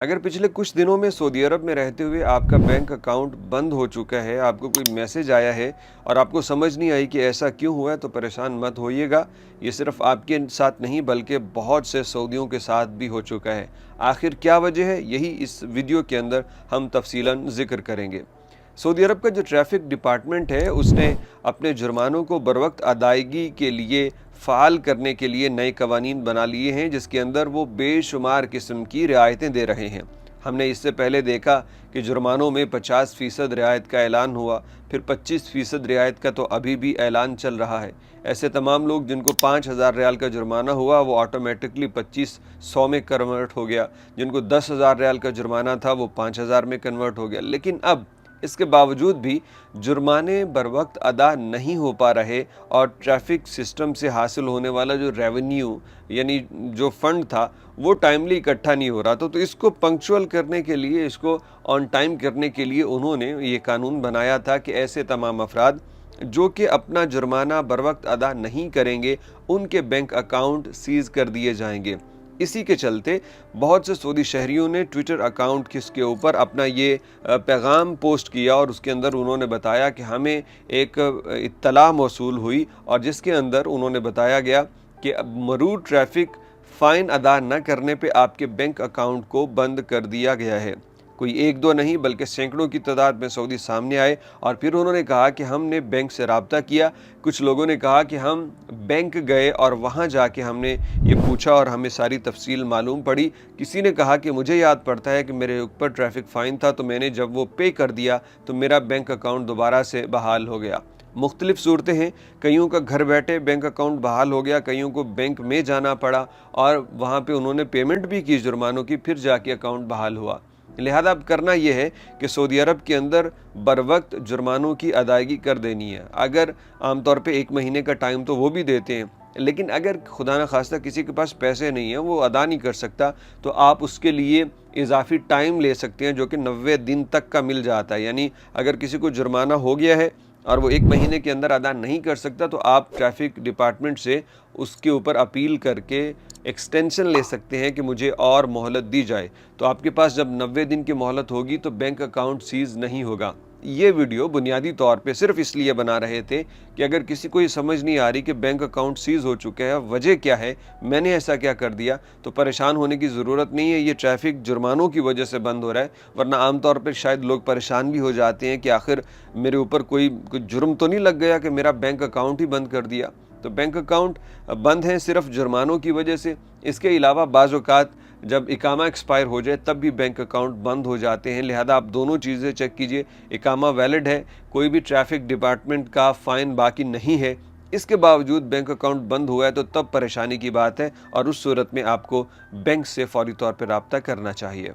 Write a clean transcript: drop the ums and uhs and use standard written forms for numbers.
अगर पिछले कुछ दिनों में सऊदी अरब में रहते हुए आपका बैंक अकाउंट बंद हो चुका है, आपको कोई मैसेज आया है और आपको समझ नहीं आई कि ऐसा क्यों हुआ है, तो परेशान मत होइएगा। ये सिर्फ आपके साथ नहीं बल्कि बहुत से सऊदियों के साथ भी हो चुका है। आखिर क्या वजह है, यही इस वीडियो के अंदर हम तफसीलन जिक्र करेंगे। सऊदी अरब का जो ट्रैफिक डिपार्टमेंट है, उसने अपने जुर्मानों को बरवक्त अदायगी के लिए फ़ाल करने के लिए नए कवानीन बना लिए हैं, जिसके अंदर वो बेशुमार किस्म की रियायतें दे रहे हैं। हमने इससे पहले देखा कि जुर्मानों में 50% रियायत का ऐलान हुआ, फिर 25% रियायत का तो अभी भी ऐलान चल रहा है। ऐसे तमाम लोग जिनको 5,000 रियाल का जुर्माना हुआ, वो ऑटोमेटिकली 2500 में कन्वर्ट हो गया। जिनको 10,000 रियाल का जुर्माना था, वो 5,000 में कन्वर्ट हो गया। लेकिन अब इसके बावजूद भी जुर्माने बर वक्त अदा नहीं हो पा रहे और ट्रैफिक सिस्टम से हासिल होने वाला जो रेवेन्यू यानी जो फंड था, वो टाइमली इकट्ठा नहीं हो रहा। तो इसको पंक्चुअल करने के लिए, इसको ऑन टाइम करने के लिए उन्होंने ये कानून बनाया था कि ऐसे तमाम अफराद जो कि अपना जुर्माना बर वक्त अदा नहीं करेंगे, उनके बैंक अकाउंट सीज़ कर दिए जाएंगे। इसी के चलते बहुत से सऊदी शहरियों ने ट्विटर अकाउंट के ऊपर अपना ये पैगाम पोस्ट किया और उसके अंदर उन्होंने बताया कि हमें एक इत्तला मौसूल हुई और जिसके अंदर उन्होंने बताया गया कि अब मरूर ट्रैफिक फ़ाइन अदा न करने पे आपके बैंक अकाउंट को बंद कर दिया गया है। कोई एक दो नहीं बल्कि सैकड़ों की तादाद में सऊदी सामने आए और फिर उन्होंने कहा कि हमने बैंक से रब्ता किया। कुछ लोगों ने कहा कि हम बैंक गए और वहाँ जाके हमने ये पूछा और हमें सारी तफसील मालूम पड़ी। किसी ने कहा कि मुझे याद पड़ता है कि मेरे ऊपर ट्रैफिक फ़ाइन था, तो मैंने जब वो पे कर दिया तो मेरा बैंक अकाउंट दोबारा से बहाल हो गया। मुख्तलिफ सूरतें हैं, कईयों का घर बैठे बैंक अकाउंट बहाल हो गया, कईयों को बैंक में जाना पड़ा और वहाँ पे उन्होंने पेमेंट भी की जुर्मानों की, फिर जाके अकाउंट बहाल हुआ। लिहाजा अब करना यह है कि सऊदी अरब के अंदर बर वक्त जुर्मानों की अदायगी कर देनी है। अगर आमतौर पे 1 महीने का टाइम तो वो भी देते हैं, लेकिन अगर खुदा न खास्ता किसी के पास पैसे नहीं है, वो अदा नहीं कर सकता, तो आप उसके लिए इजाफी टाइम ले सकते हैं जो कि 90 दिन तक का मिल जाता है। यानी अगर किसी को जुर्माना हो गया है और वो 1 महीने के अंदर अदा नहीं कर सकता, तो आप ट्रैफिक डिपार्टमेंट से उसके ऊपर अपील करके एक्सटेंशन ले सकते हैं कि मुझे और मोहलत दी जाए। तो आपके पास जब 90 दिन की मोहलत होगी तो बैंक अकाउंट सीज़ नहीं होगा। ये वीडियो बुनियादी तौर पे सिर्फ इसलिए बना रहे थे कि अगर किसी को ये समझ नहीं आ रही कि बैंक अकाउंट सीज़ हो चुके हैं, वजह क्या है, मैंने ऐसा क्या कर दिया, तो परेशान होने की ज़रूरत नहीं है। ये ट्रैफिक जुर्मानों की वजह से बंद हो रहा है, वरना आमतौर पर शायद लोग परेशान भी हो जाते हैं कि आखिर मेरे ऊपर कोई जुर्म तो नहीं लग गया कि मेरा बैंक अकाउंट ही बंद कर दिया। तो बैंक अकाउंट बंद हैं सिर्फ जुर्मानों की वजह से। इसके अलावा बाज़ औक़ात जब इकामा एक्सपायर हो जाए तब भी बैंक अकाउंट बंद हो जाते हैं। लिहाजा आप दोनों चीज़ें चेक कीजिए, इकामा वैलिड है, कोई भी ट्रैफिक डिपार्टमेंट का फ़ाइन बाकी नहीं है, इसके बावजूद बैंक अकाउंट बंद हुआ है, तो तब परेशानी की बात है और उस सूरत में आपको बैंक से फ़ौरी तौर पर रब्ता करना चाहिए।